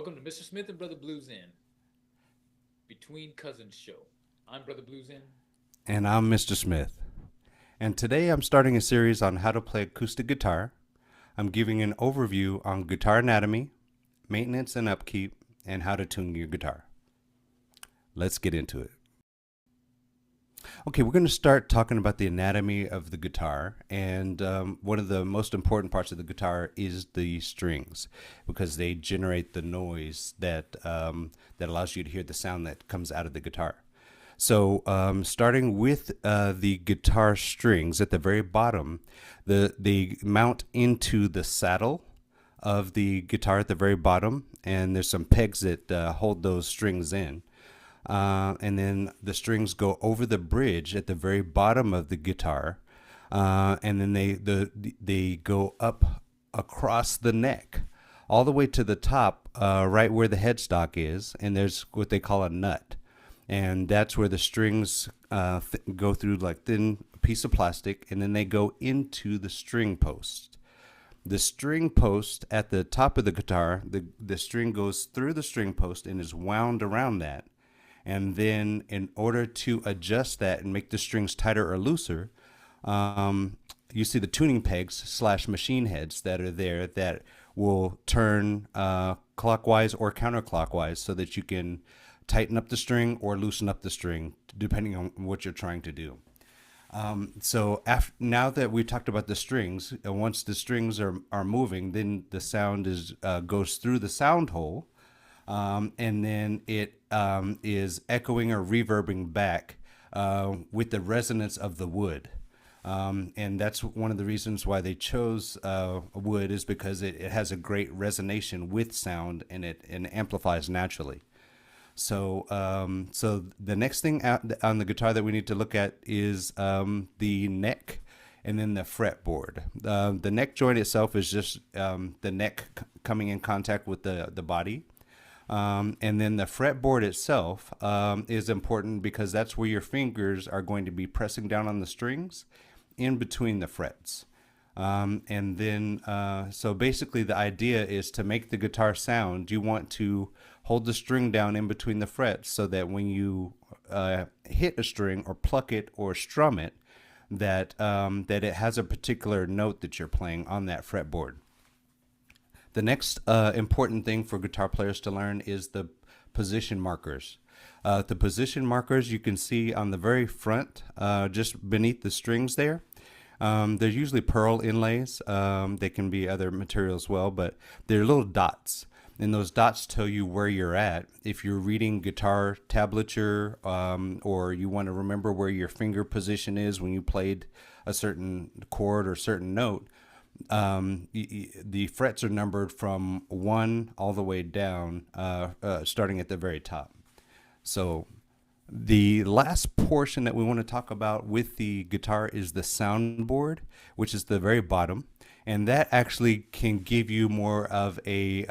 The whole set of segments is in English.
Welcome to Mr. Smith and Brother BluZen, Between Cousins Show. I'm Brother BluZen. And I'm Mr. Smith. And today I'm starting a series on how to play acoustic guitar. I'm giving an overview on guitar anatomy, maintenance and upkeep, and how to tune your guitar. Let's get into it. Okay, we're going to start talking about the anatomy of the guitar, and one of the most important parts of the guitar is the strings, because they generate the noise that allows you to hear the sound that comes out of the guitar. So, starting with the guitar strings at the very bottom, they mount into the saddle of the guitar at the very bottom, and there's some pegs that hold those strings in. And then the strings go over the bridge at the very bottom of the guitar, and then they go up across the neck, all the way to the top, right where the headstock is, and there's what they call a nut, and that's where the strings go through like thin piece of plastic, and then they go into the string post. The string post at the top of the guitar, the string goes through the string post and is wound around that. And then in order to adjust that and make the strings tighter or looser, you see the tuning pegs / machine heads that are there that will turn clockwise or counterclockwise so that you can tighten up the string or loosen up the string, depending on what you're trying to do. Now that we talked about the strings, once the strings are moving, then the sound goes through the sound hole, and then it is echoing or reverbing back with the resonance of the wood. And that's one of the reasons why they chose wood, is because it has a great resonation with sound, and it amplifies naturally. So the next thing on the guitar that we need to look at is the neck and then the fretboard. The neck joint itself is just the neck coming in contact with the body. And then the fretboard itself is important because that's where your fingers are going to be pressing down on the strings in between the frets. And then, so basically the idea is to make the guitar sound, you want to hold the string down in between the frets so that when you hit a string or pluck it or strum it, that it has a particular note that you're playing on that fretboard. The next important thing for guitar players to learn is the position markers. The position markers you can see on the very front, just beneath the strings there. They're usually pearl inlays. They can be other materials as well, but they're little dots. And those dots tell you where you're at. If you're reading guitar tablature, or you want to remember where your finger position is when you played a certain chord or certain note, the frets are numbered from 1 all the way down, starting at the very top. So the last portion that we want to talk about with the guitar is the soundboard, which is the very bottom. And that actually can give you more of a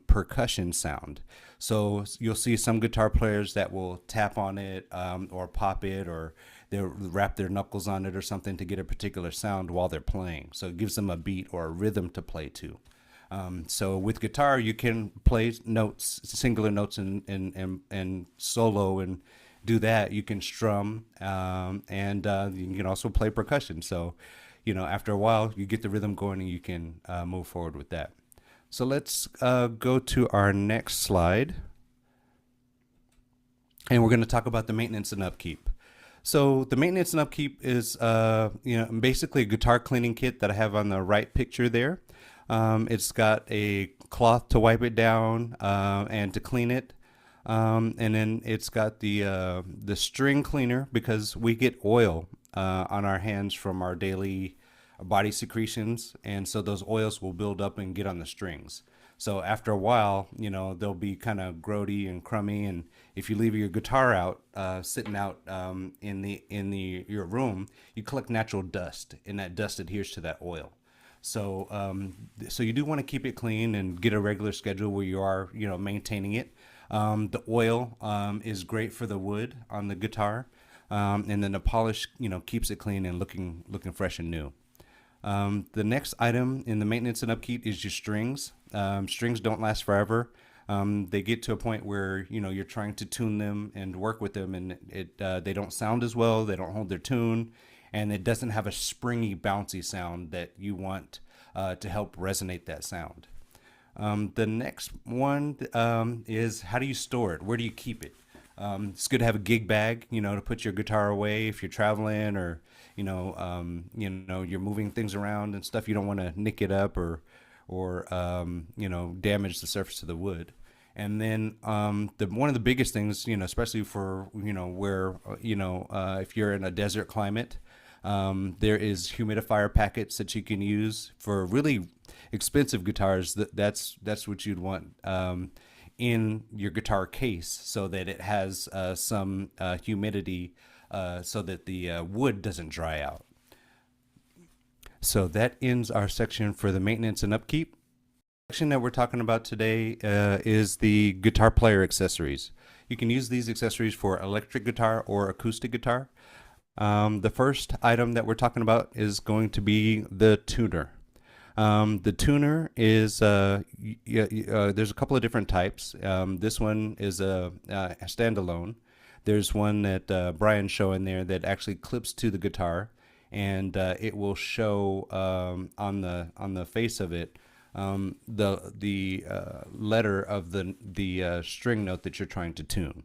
percussion sound. So you'll see some guitar players that will tap on it, or pop it, or they'll wrap their knuckles on it or something to get a particular sound while they're playing. So it gives them a beat or a rhythm to play to. So with guitar, you can play notes, singular notes, and solo and do that. You can strum, and you can also play percussion. So, after a while, you get the rhythm going and you can move forward with that. So let's go to our next slide. And we're going to talk about the maintenance and upkeep. So the maintenance and upkeep is, basically a guitar cleaning kit that I have on the right picture there. It's got a cloth to wipe it down and to clean it. And then it's got the string cleaner, because we get oil on our hands from our daily body secretions, and so those oils will build up and get on the strings. So after a while, they'll be kind of grody and crummy, and if you leave your guitar out, sitting out in your room, you collect natural dust, and that dust adheres to that oil. So you do want to keep it clean and get a regular schedule where you are, maintaining it. The oil is great for the wood on the guitar, and then the polish, keeps it clean and looking fresh and new. The next item in the maintenance and upkeep is your strings. Strings don't last forever. They get to a point where you're trying to tune them and work with them, and they don't sound as well. They don't hold their tune, and it doesn't have a springy, bouncy sound that you want to help resonate that sound. The next one is, how do you store it? Where do you keep it? It's good to have a gig bag, to put your guitar away if you're traveling, or you're moving things around and stuff. You don't want to nick it up or damage the surface of the wood. And then one of the biggest things, especially for where if you're in a desert climate, there is humidifier packets that you can use for really expensive guitars. That's what you'd want in your guitar case, so that it has some humidity, so that the wood doesn't dry out. So that ends our section for the maintenance and upkeep. The section that we're talking about today is the guitar player accessories. You can use these accessories for electric guitar or acoustic guitar. The first item that we're talking about is going to be the tuner. The tuner is, there's a couple of different types. This one is a standalone. There's one that Brian's showing there that actually clips to the guitar, and it will show on the face of it the letter of the string note that you're trying to tune.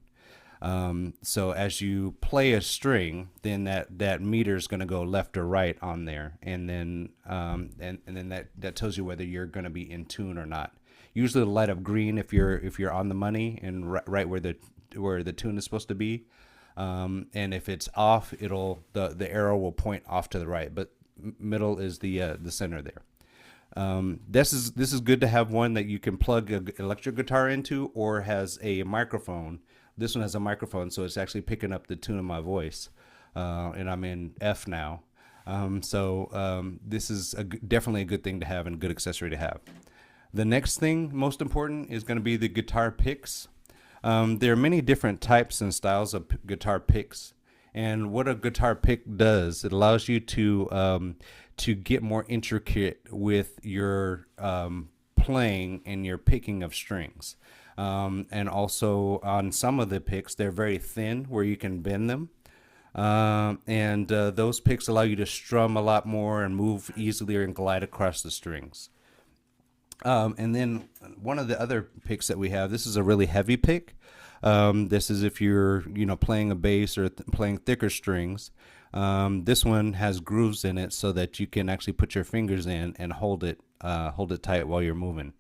So as you play a string, then that meter is going to go left or right on there, and then and then that tells you whether you're going to be in tune or not. Usually it'll light up green if you're on the money and right where the tune is supposed to be. And if it's off, the arrow will point off to the right, but middle is the center there. This is good to have one that you can plug an electric guitar into, or has a microphone. This one has a microphone, so it's actually picking up the tune of my voice, and I'm in F now. This is definitely a good thing to have and a good accessory to have. The next thing, most important, is going to be the guitar picks. There are many different types and styles of guitar picks, and what a guitar pick does, it allows you to get more intricate with your playing and your picking of strings. And also on some of the picks, they're very thin where you can bend them. And those picks allow you to strum a lot more and move easily and glide across the strings. And then one of the other picks that we have, this is a really heavy pick. This is if you're, playing a bass or playing thicker strings. This one has grooves in it so that you can actually put your fingers in and hold it tight while you're moving.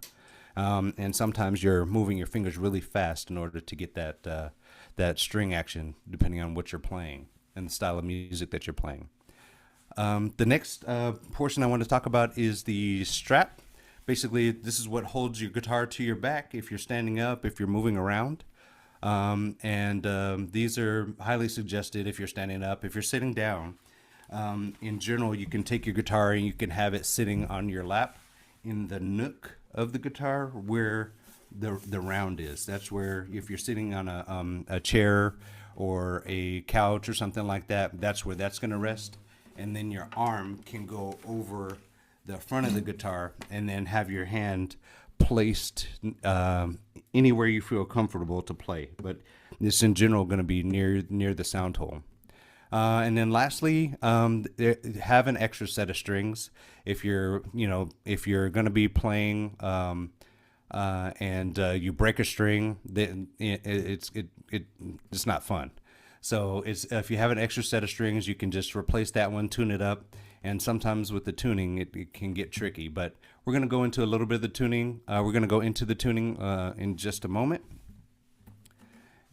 And sometimes you're moving your fingers really fast in order to get that string action, depending on what you're playing and the style of music that you're playing. The next portion I want to talk about is the strap. Basically, this is what holds your guitar to your back if you're standing up, if you're moving around. These are highly suggested if you're standing up. If you're sitting down, in general, you can take your guitar and you can have it sitting on your lap in the nook of the guitar where the round is. That's where, if you're sitting on a chair or a couch or something like that, that's where that's going to rest. And then your arm can go over the front of the guitar and then have your hand placed anywhere you feel comfortable to play. But this in general going to be near the sound hole. And then lastly, have an extra set of strings if you're going to be playing and you break a string, then it's not fun. So if you have an extra set of strings, you can just replace that one, tune it up. And sometimes with the tuning, it can get tricky. But we're going to go into a little bit of the tuning. We're going to go into the tuning in just a moment.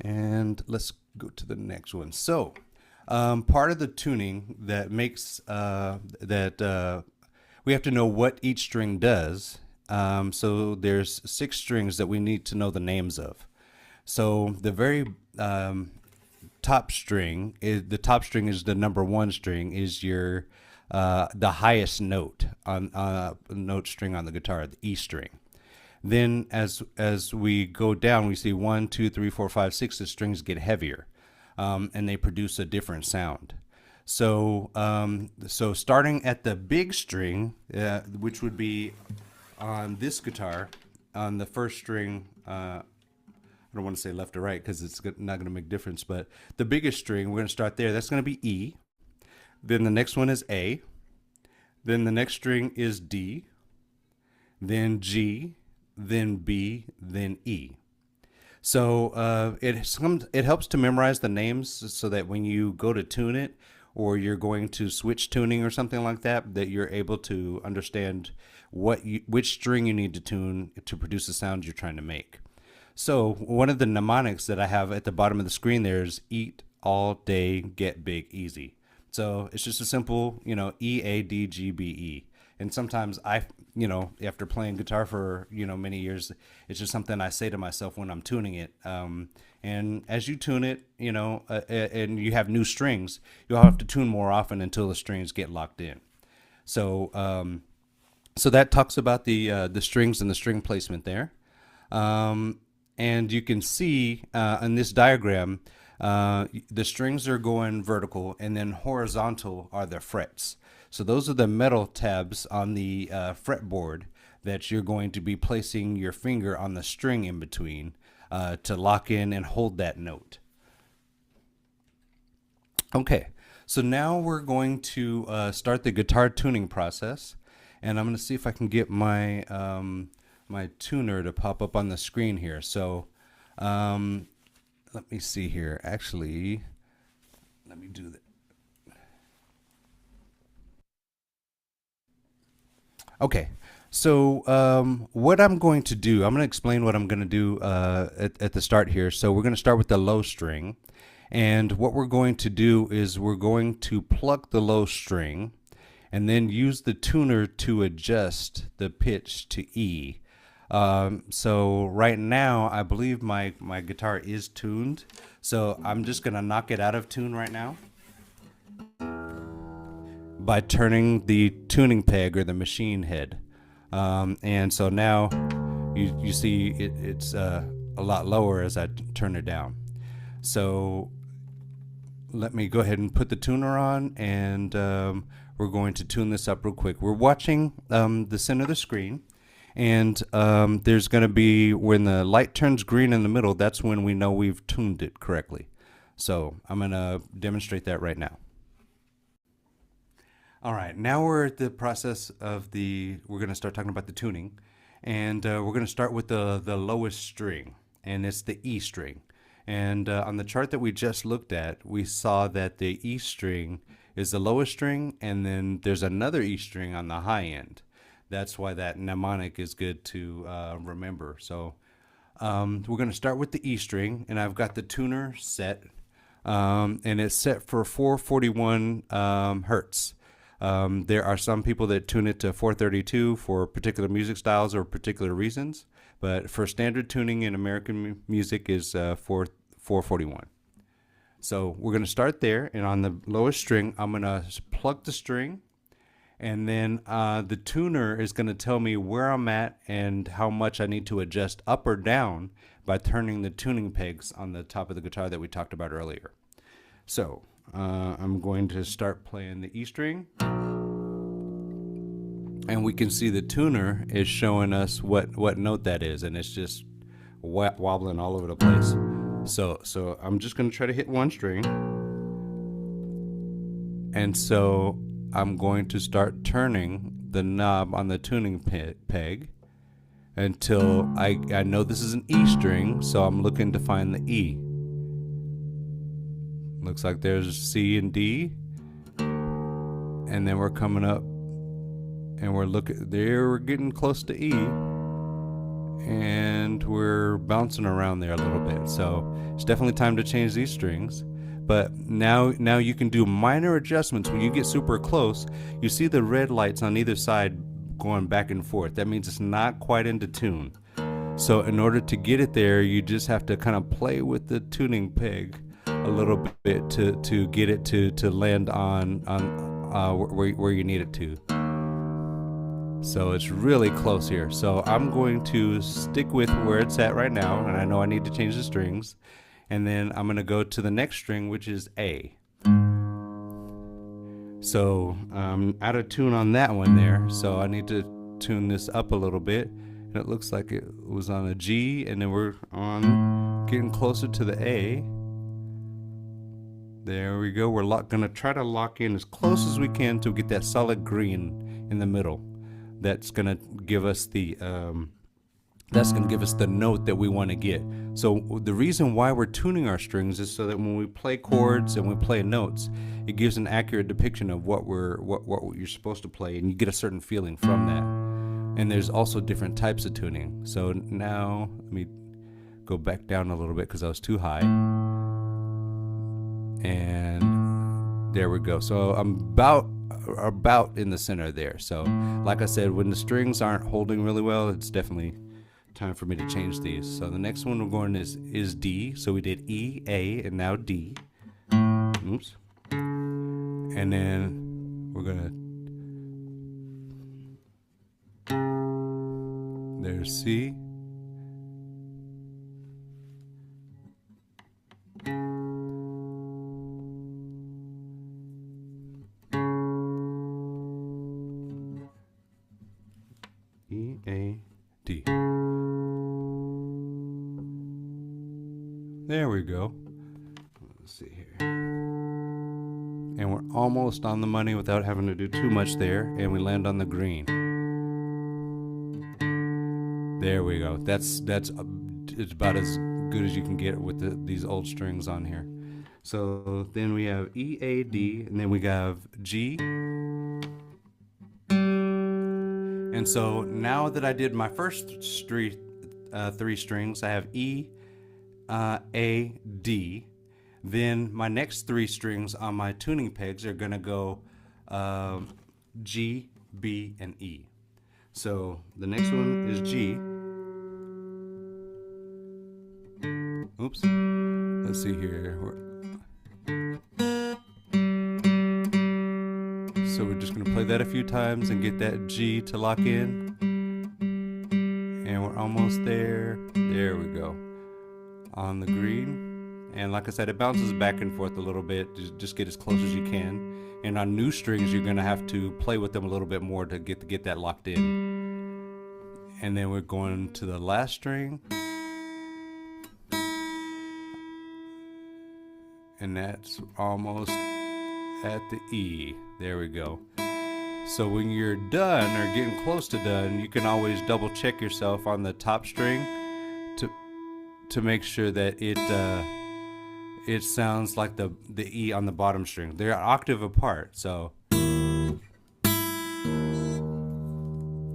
And let's go to the next one. So part of the tuning that makes we have to know what each string does. So there's 6 strings that we need to know the names of. So the very top string is the number 1 string, is your the highest note on note string on the guitar, the E string. Then as we go down, we see 1, 2, 3, 4, 5, 6. The strings get heavier, and they produce a different sound. So starting at the big string, which would be on this guitar, on the first string, I don't want to say left or right because it's not going to make a difference, but the biggest string, we're going to start there. That's going to be E. Then the next one is A. Then the next string is D. Then G. Then B. Then E. So it helps to memorize the names so that when you go to tune it, or you're going to switch tuning or something like that, that you're able to understand which string you need to tune to produce the sound you're trying to make. So one of the mnemonics that I have at the bottom of the screen there is eat all day, get big, easy. So it's just a simple, E, A, D, G, B, E. And sometimes after playing guitar for, many years, it's just something I say to myself when I'm tuning it. And as you tune it, and you have new strings, you'll have to tune more often until the strings get locked in. So, so that talks about the strings and the string placement there. And you can see in this diagram, the strings are going vertical, and then horizontal are the frets. So those are the metal tabs on the fretboard that you're going to be placing your finger on the string in between to lock in and hold that note. Okay, so now we're going to start the guitar tuning process, and I'm going to see if I can get my my tuner to pop up on the screen here. So let me see here. Actually, let me do that. Okay, so what I'm going to do, I'm going to explain what I'm going to do at the start here. So we're going to start with the low string. And what we're going to do is we're going to pluck the low string and then use the tuner to adjust the pitch to E. So right now, I believe my guitar is tuned. So I'm just going to knock it out of tune right now by turning the tuning peg or the machine head. And so now you see it's a lot lower as I turn it down. So let me go ahead and put the tuner on, and we're going to tune this up real quick. We're watching the center of the screen, and there's going to be, when the light turns green in the middle, that's when we know we've tuned it correctly. So I'm going to demonstrate that right now. All right, now we're at the process of we're going to start talking about the tuning, and we're going to start with the lowest string, and it's the E string. And on the chart that we just looked at, we saw that the E string is the lowest string, and then there's another E string on the high end. That's why that mnemonic is good to remember. So we're going to start with the E string, and I've got the tuner set, and it's set for 441 hertz. There are some people that tune it to 432 for particular music styles or particular reasons, but for standard tuning in American music is 441. So we're going to start there, and on the lowest string, I'm going to pluck the string, and then the tuner is going to tell me where I'm at and how much I need to adjust up or down by turning the tuning pegs on the top of the guitar that we talked about earlier. So I'm going to start playing the E string, and we can see the tuner is showing us what note that is, and it's just wobbling all over the place. So I'm just going to try to hit one string, and so I'm going to start turning the knob on the tuning peg until I know this is an E string, so I'm looking to find the E. Looks like there's C and D, and then we're coming up, and we're looking there. We're getting close to E, and we're bouncing around there a little bit. So it's definitely time to change these strings. But now you can do minor adjustments. When you get super close, you see the red lights on either side going back and forth. That means it's not quite into tune. So in order to get it there, you just have to kind of play with the tuning peg a little bit to get it to land on where you need it to. So it's really close here. So I'm going to stick with where it's at right now, and I know I need to change the strings. And then I'm going to go to the next string, which is A. So I'm out of tune on that one there, so I need to tune this up a little bit. And it looks like it was on a G, and then we're on getting closer to the A. There we go. We're gonna try to lock in as close as we can to get that solid green in the middle. That's gonna give us the note that we want to get. So the reason why we're tuning our strings is so that when we play chords and we play notes, it gives an accurate depiction of what you're supposed to play, and you get a certain feeling from that. And there's also different types of tuning. So now let me go back down a little bit because I was too high. And there we go. So I'm about in the center there. So like I said, when the strings aren't holding really well, it's definitely time for me to change these. So the next one we're going is D. So we did E, A, and now D. Oops. And then we're gonna, there's C. E, A, D. There we go. Let's see here. And we're almost on the money without having to do too much there. And we land on the green. There we go. It's about as good as you can get with these old strings on here. So then we have E, A, D, and then we have G. And so now that I did my first three strings, I have E, A, D. Then my next three strings on my tuning pegs are going to go G, B, and E. So the next one is G. Oops. Let's see here. So we're just going to play that a few times and get that G to lock in. And we're almost there. There we go. On the green. And like I said, it bounces back and forth a little bit. Just get as close as you can. And on new strings, you're going to have to play with them a little bit more to get that locked in. And then we're going to the last string. And that's almost at the E. There we go. So when you're done or getting close to done, you can always double check yourself on the top string to make sure that it sounds like the E on the bottom string. They're an octave apart, so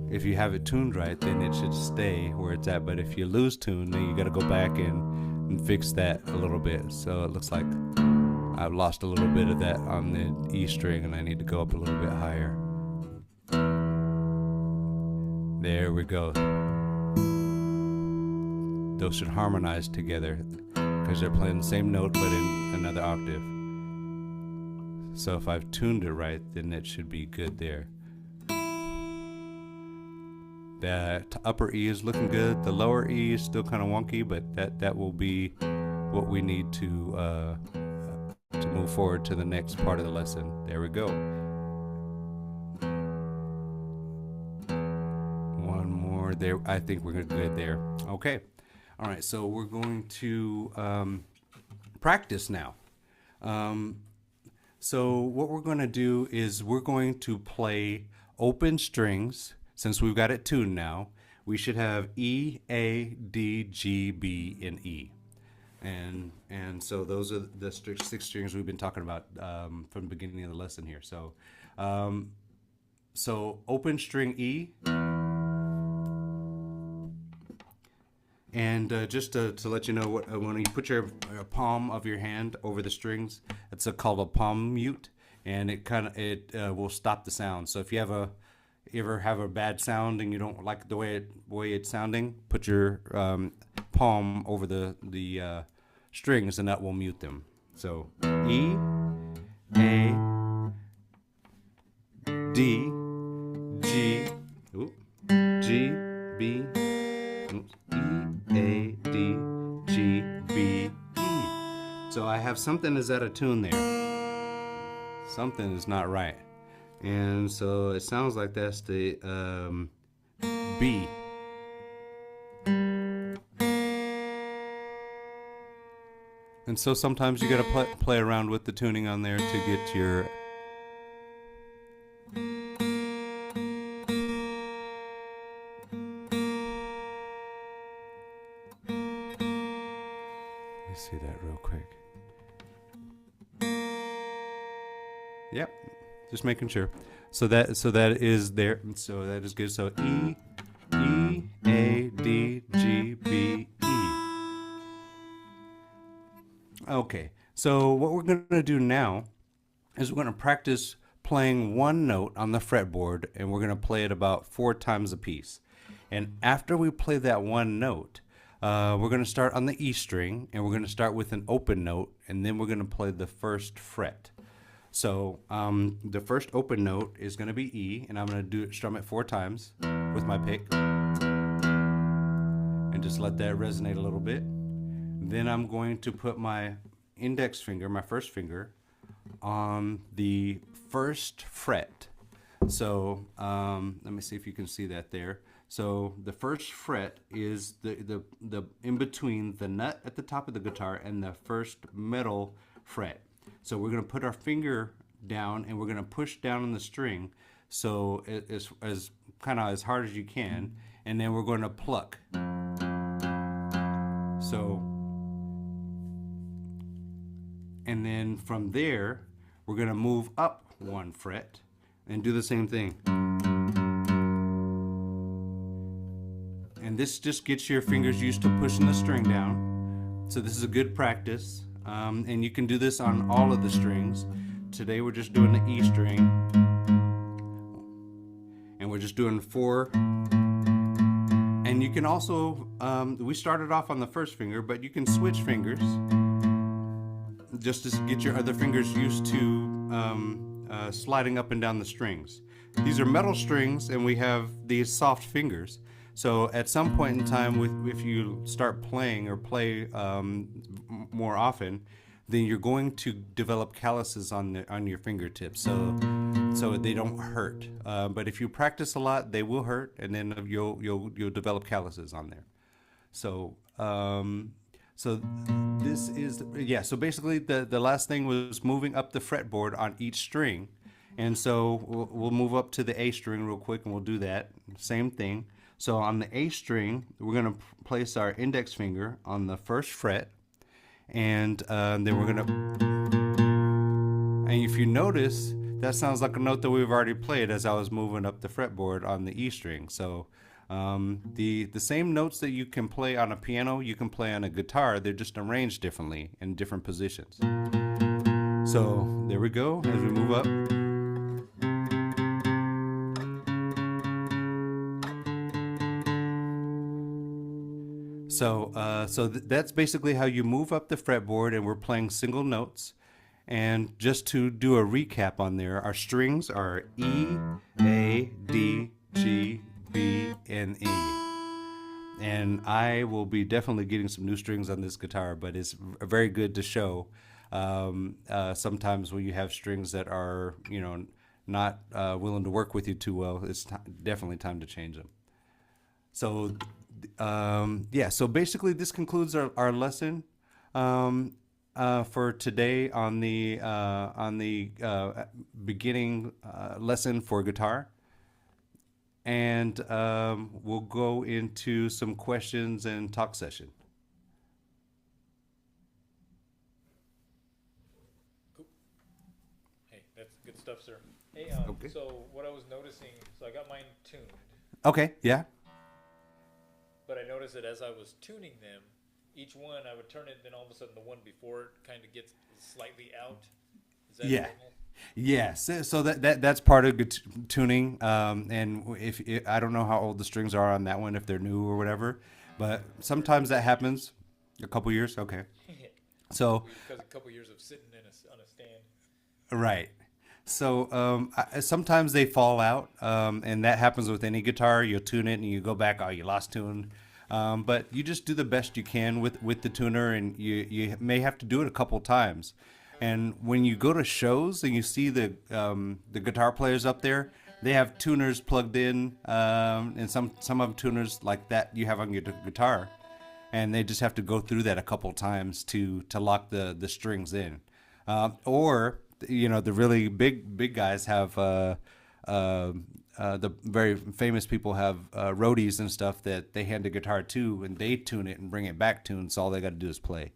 if you have it tuned right, then it should stay where it's at. But if you lose tune, then you got to go back and fix that a little bit. So it looks like I've lost a little bit of that on the E string, and I need to go up a little bit higher. There we go. Those should harmonize together because they're playing the same note but in another octave. So if I've tuned it right, then it should be good there. That upper E is looking good. The lower E is still kind of wonky, but that will be what we need to move forward to the next part of the lesson. There we go. One more there. I think we're good there. Okay. All right. So we're going to practice now. So what we're going to do is we're going to play open strings. Since we've got it tuned now, we should have E, A, D, G, B, and E. And so those are the six strings we've been talking about from the beginning of the lesson here. So so open string E. And just to let you know, when you put your palm of your hand over the strings, it's called a palm mute, and it will stop the sound. So if you ever have a bad sound and you don't like the way it's sounding, put your palm over the strings, and that will mute them. So E, A, D, G, G, B, E, A, D, G, B, E. So I have something is out of tune there. Something is not right. And so it sounds like that's the B. And so sometimes you got to play around with the tuning on there to get your. Let me see that real quick. Yep, just making sure. So that is there. So that is good. So E, E, A, D, G, B, E. Okay. So what we're going to do now is we're going to practice playing one note on the fretboard, and we're going to play it about 4 times a piece. And after we play that one note, we're going to start on the E string, and we're going to start with an open note, and then we're going to play the first fret. So the first open note is going to be E, and I'm going to strum it 4 times with my pick, and just let that resonate a little bit. Then I'm going to put my index finger, my first finger, on the first fret. So let me see if you can see that there. So the first fret is the in between the nut at the top of the guitar and the first middle fret. So we're going to put our finger down and we're going to push down on the string, so as kind of as hard as you can, and then we're going to pluck. So, and then from there we're going to move up 1 fret and do the same thing. And this just gets your fingers used to pushing the string down. So this is a good practice. And you can do this on all of the strings. Today we're just doing the E string. And we're just doing 4. And you can also, we started off on the first finger, but you can switch fingers just to get your other fingers used to sliding up and down the strings. These are metal strings, and we have these soft fingers. So at some point in time, if you start playing or play more often, then you're going to develop calluses on your fingertips, so they don't hurt. But if you practice a lot, they will hurt, and then you'll develop calluses on there. So so this is So basically, the last thing was moving up the fretboard on each string, and so we'll move up to the A string real quick, and we'll do that same thing. So on the A string, we're going to place our index finger on the first fret, and then we're going to, and if you notice, that sounds like a note that we've already played as I was moving up the fretboard on the E string. So the same notes that you can play on a piano, you can play on a guitar. They're just arranged differently in different positions. So there we go as we move up. So that's basically how you move up the fretboard, and we're playing single notes. And just to do a recap on there, our strings are E, A, D, G, B, and E. And I will be definitely getting some new strings on this guitar, but it's very good to show sometimes when you have strings that are, not willing to work with you too well, it's definitely time to change them. So so basically this concludes our lesson for today on the beginning lesson for guitar, and we'll go into some questions and talk session. Cool. Hey, that's good stuff, sir. Hey, Okay. So what I was noticing, so I got mine tuned. Okay, yeah. But I noticed that as I was tuning them, each one I would turn it, and then all of a sudden the one before it kind of gets slightly out. Is that normal? Yes. So that's part of good tuning. And if I don't know how old the strings are on that one, if they're new or whatever, but sometimes that happens. A couple years, okay. So because a couple years of sitting on a stand. Right. So sometimes they fall out, and that happens with any guitar. You'll tune it and you go back, oh, you lost tune. But you just do the best you can with the tuner, and you may have to do it a couple times. And when you go to shows and you see the guitar players up there, they have tuners plugged in, and some of them tuners like that you have on your guitar. and they just have to go through that a couple times to lock the strings in. Or the really big guys have uh, the very famous people have roadies and stuff that they hand the guitar to, and they tune it and bring it back tuned. So all they got to do is play.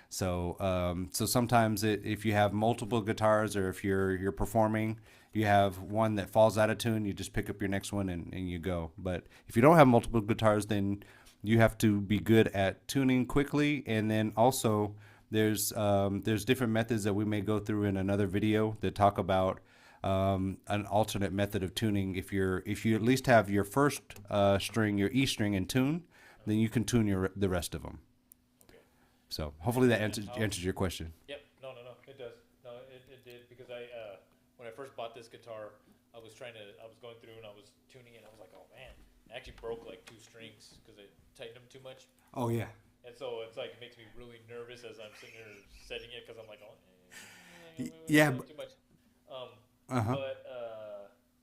So sometimes if you have multiple guitars, or if you're performing, you have one that falls out of tune, you just pick up your next one and you go. But if you don't have multiple guitars, then you have to be good at tuning quickly. And then also there's different methods that we may go through in another video that talk about an alternate method of tuning. If you at least have your first string, your E string in tune, then you can tune the rest of them. So hopefully that answers your question. Yep. No, it does. No, it did, because when I first bought this guitar, I was going through and I was tuning it. I was like, oh man, I actually broke like 2 strings because I tightened them too much. Oh yeah. And so it's like, it makes me really nervous as I'm sitting there setting it, because I'm like, oh, yeah. too much. Uh-huh. But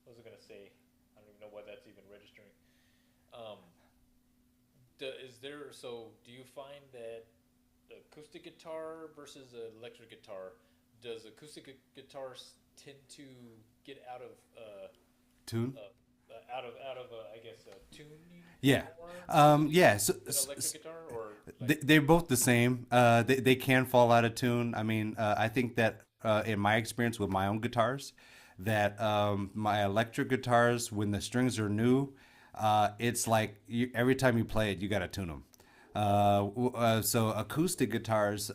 what was I gonna say? I don't even know why that's even registering. Do you find that acoustic guitar versus an electric guitar, does acoustic guitars tend to get out of Tune? I guess tuning? Yeah. Yeah. So, an electric guitar, or they're both the same. They can fall out of tune. I mean, I think that in my experience with my own guitars, that my electric guitars, when the strings are new, it's like every time you play it, you got to tune them. So acoustic guitars,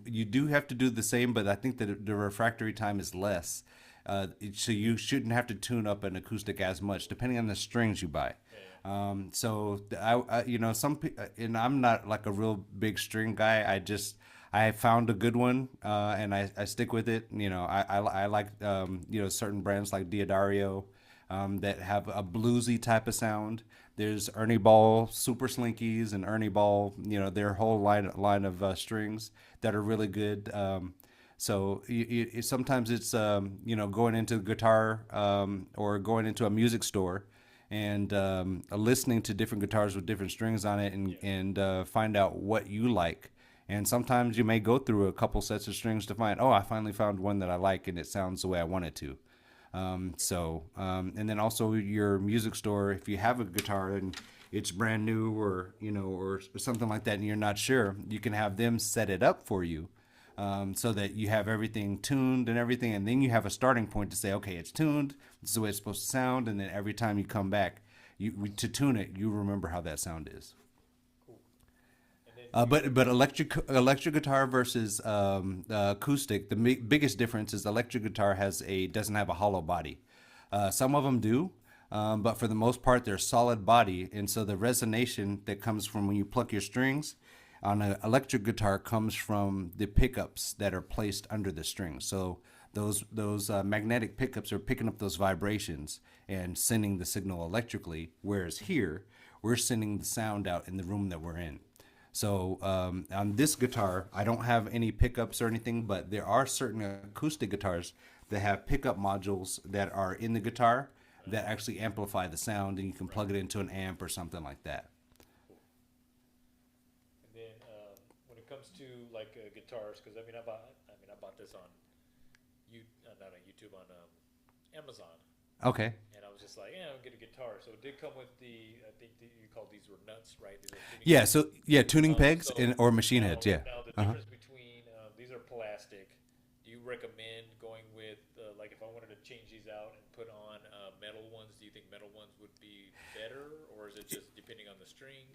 you do have to do the same, but I think that the refractory time is less. So you shouldn't have to tune up an acoustic as much, depending on the strings you buy. So and I'm not like a real big string guy. I found a good one, and I stick with it. I like certain brands like Diodario, that have a bluesy type of sound. There's Ernie Ball Super Slinkies and Ernie Ball, their whole line of strings that are really good. So sometimes it's going into guitar, or going into a music store and listening to different guitars with different strings on it, and find out what you like. And sometimes you may go through a couple sets of strings to find, I finally found one that I like and it sounds the way I want it to. And then also your music store, if you have a guitar and it's brand new, or something like that, and you're not sure, you can have them set it up for you, so that you have everything tuned and everything, and then you have a starting point to say, okay, it's tuned, this is the way it's supposed to sound, and then every time you come back to tune it, you remember how that sound is. But electric guitar versus acoustic, the biggest difference is electric guitar doesn't have a hollow body. Some of them do, but for the most part they're solid body, and so the resonation that comes from when you pluck your strings on an electric guitar comes from the pickups that are placed under the strings. So those magnetic pickups are picking up those vibrations and sending the signal electrically, whereas here we're sending the sound out in the room that we're in. So on this guitar, I don't have any pickups or anything, but there are certain acoustic guitars that have pickup modules that are in the guitar that actually amplify the sound, and you can plug it into an amp or something like that. And then when it comes to like guitars, because I bought this on not on YouTube, on Amazon. Okay. And I was just like, I'll get a guitar. So it did come with I think you called these were nuts, right? These are tuning pegs or machine heads, yeah. Now the difference between, these are plastic. Do you recommend going with, like if I wanted to change these out and put on metal ones, do you think metal ones would be better? Or is it just depending on the string?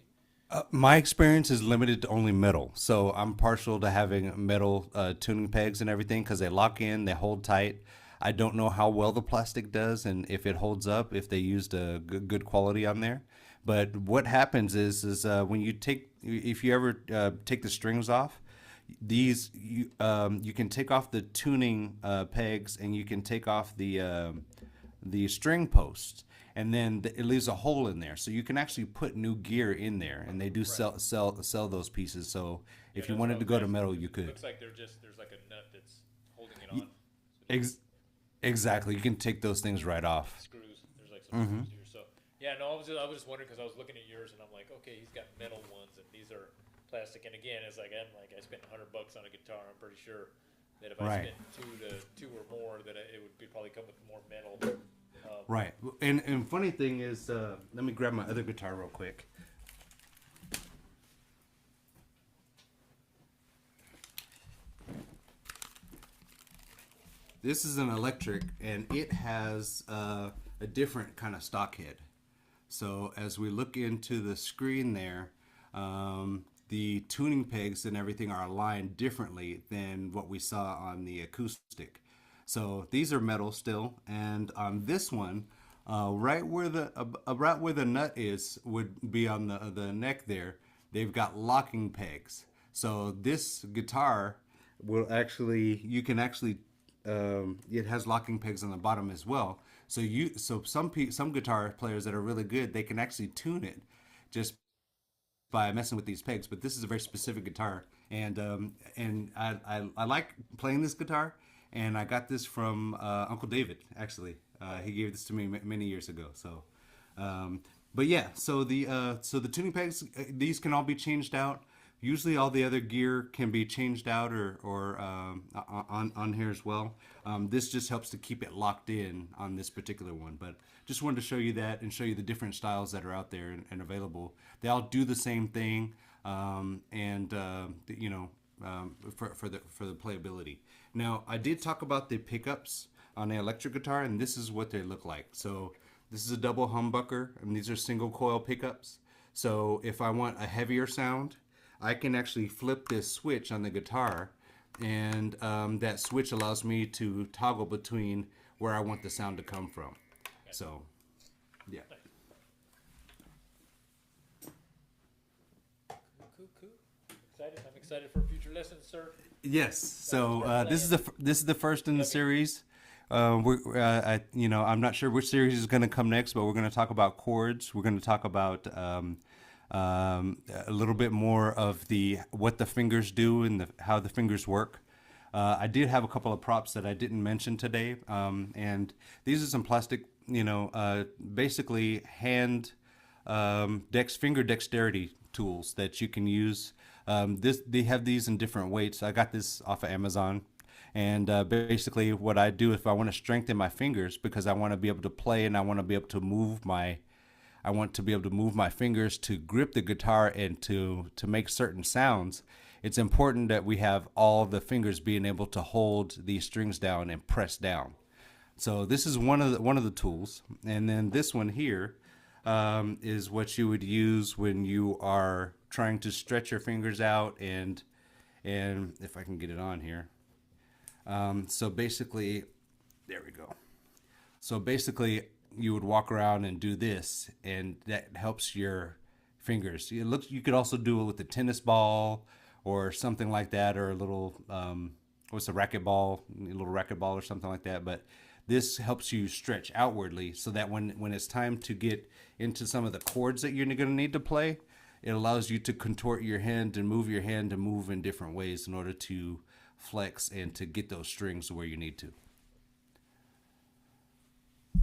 My experience is limited to only metal. So I'm partial to having metal tuning pegs and everything, because they lock in, they hold tight. I don't know how well the plastic does and if it holds up, if they used a good quality on there. But what happens is when if you ever take the strings off, you can take off the tuning pegs, and you can take off the string posts, and then it leaves a hole in there, so you can actually put new gear in there, and they do sell those pieces. So if you wanted to go to metal, you could. It looks like there's like a nut that's holding it on. Exactly, you can take those things right off. Screws. There's like some screws here. So I was just wondering, because I was looking at yours and I'm like, okay, he's got metal ones, and these are plastic. And again, it's like I spent $100 on a guitar. I'm pretty sure that if I Right. spent two or more, that it would be probably come with more metal. Right. And funny thing is, let me grab my other guitar real quick. This is an electric, and it has a different kind of stock head. So as we look into the screen there, the tuning pegs and everything are aligned differently than what we saw on the acoustic. So these are metal still, and on this one, right where the nut is would be on the neck there. They've got locking pegs. So this guitar will actually you can actually it has locking pegs on the bottom as well. So some guitar players that are really good, they can actually tune it just by messing with these pegs. But this is a very specific guitar, and I like playing this guitar, and I got this from Uncle David actually. He gave this to me many years ago. So, but yeah, so the tuning pegs, these can all be changed out. Usually, all the other gear can be changed out or on here as well. This just helps to keep it locked in on this particular one. But just wanted to show you that and show you the different styles that are out there and available. They all do the same thing, and for the playability. Now, I did talk about the pickups on the electric guitar, and this is what they look like. So this is a double humbucker, and these are single coil pickups. So if I want a heavier sound, I can actually flip this switch on the guitar, and that switch allows me to toggle between where I want the sound to come from. So, yeah. Cool. Excited. I'm excited for future lessons, sir. Yes. So this is the first in the series. I'm not sure which series is going to come next, but we're going to talk about chords. We're going to talk about a little bit more of what the fingers do and how the fingers work. I did have a couple of props that I didn't mention today, and these are some plastic, basically finger dexterity tools that you can use. They have these in different weights. I got this off of Amazon. And basically, what I do if I want to strengthen my fingers, because I want to be able to play and I want to be able to move my fingers to grip the guitar and to make certain sounds. It's important that we have all the fingers being able to hold these strings down and press down. So this is one of the tools, and then this one here is what you would use when you are trying to stretch your fingers out, and if I can get it on here. So basically, there we go. So basically, you would walk around and do this, and that helps your fingers. You could also do it with a tennis ball or something like that, or a little what's a racquetball, a little racquetball or something like that. But this helps you stretch outwardly, so that when it's time to get into some of the chords that you're going to need to play, it allows you to contort your hand and move your hand to move in different ways in order to flex and to get those strings where you need to.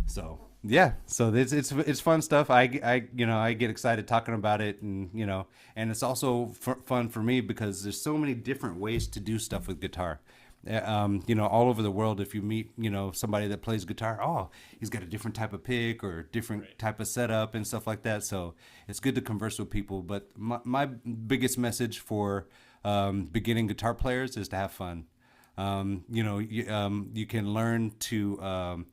So yeah, so it's fun stuff. I get excited talking about it, and it's also fun for me because there's so many different ways to do stuff with guitar. All over the world, if you meet somebody that plays guitar, oh, he's got a different type of pick or different type of setup and stuff like that. So it's good to converse with people. But my biggest message for beginning guitar players is to have fun. You can learn to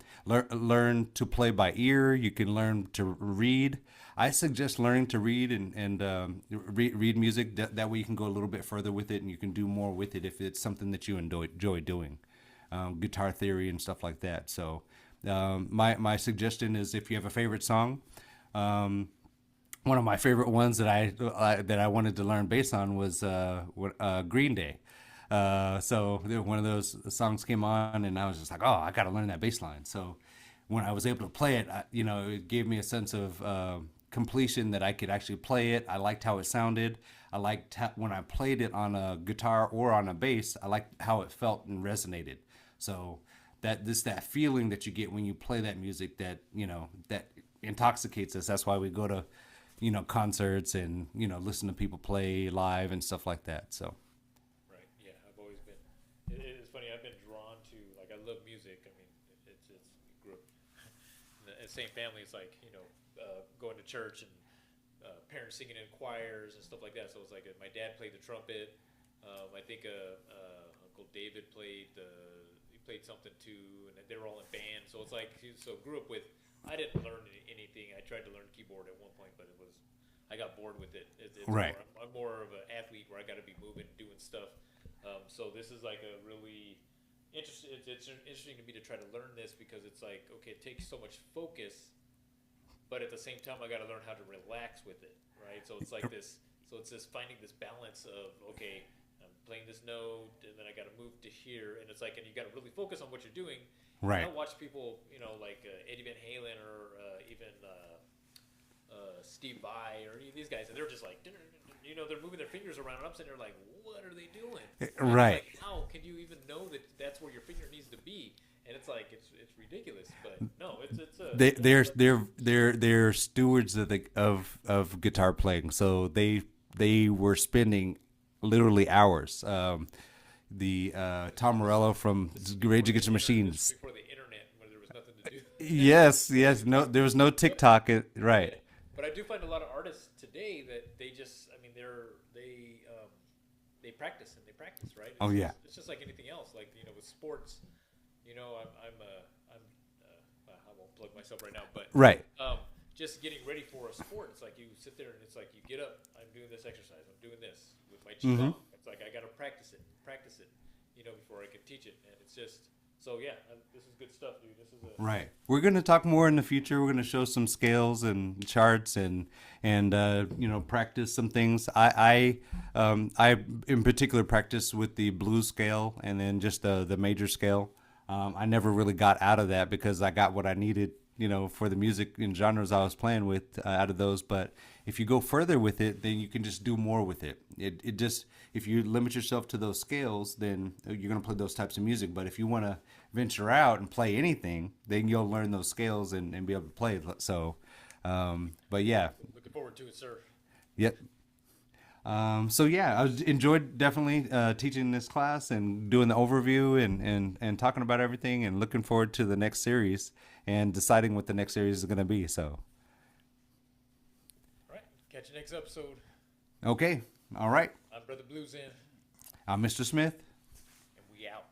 play by ear. You can learn to read. I suggest learning to read and read music. That way you can go a little bit further with it, and you can do more with it if it's something that you enjoy doing. Guitar theory and stuff like that. So my suggestion is, if you have a favorite song, one of my favorite ones that I wanted to learn bass on was Green Day. So one of those songs came on, and I was just like, oh, I got to learn that bass line. So when I was able to play it, it gave me a sense of completion that I could actually play it. I liked how it sounded. I liked when I played it on a guitar or on a bass, I liked how it felt and resonated. So that feeling that you get when you play that music that intoxicates us. That's why we go to concerts and listen to people play live and stuff like that. So Right. Yeah, I've always been. It's funny. I've been drawn to like I love music. I mean, it's grew up in the same family. It's like going to church and parents singing in choirs and stuff like that. So it's like my dad played the trumpet. I think Uncle David he played something too, and they were all in bands. So it's like grew up with. I didn't learn anything. I tried to learn keyboard at one point, but I got bored with it. It's right, I'm more of an athlete where I got to be moving, doing stuff. So this is like a really interesting. It's interesting to me to try to learn this because it's like okay, it takes so much focus, but at the same time, I got to learn how to relax with it, right? So it's like this. So it's just finding this balance of okay, I'm playing this note, and then I got to move to here, and it's like, and you got to really focus on what you're doing. right. I watch people, like Eddie Van Halen or even Steve Vai or any of these guys, and they're just like, they're moving their fingers around, and I'm sitting there like, what are they doing? Right. Like, how can you even know that that's where your finger needs to be? And it's like it's ridiculous, but no, they're stewards of guitar playing, so they were spending literally hours. Tom Morello from Rage Against the Machine. Before the internet, where there was nothing to do. Yes, no, there was no TikTok, right? But I do find a lot of artists today that they just, I mean, they practice and they practice, right? Oh yeah. It's just like anything else, like with sports. I won't plug myself right now, but right. Just getting ready for a sport, it's like you sit there and it's like you get up. I'm doing this exercise. I'm doing this with my qigong. It's like I got to practice it, before I can teach it, and it's just so yeah. This is good stuff, dude. This is right. We're going to talk more in the future. We're going to show some scales and charts and practice some things. I in particular practice with the blues scale and then just the major scale. I never really got out of that because I got what I needed, for the music and genres I was playing with out of those. But if you go further with it, then you can just do more with it. It just, if you limit yourself to those scales, then you're going to play those types of music. But if you want to venture out and play anything, then you'll learn those scales and be able to play. So, but yeah. Looking forward to it, sir. Yep. So yeah, I enjoyed definitely teaching this class and doing the overview and talking about everything and looking forward to the next series and deciding what the next series is going to be. So, all right, catch you next episode. Okay, all right. I'm Brother BluZen. I'm Mr. Smith. And we out.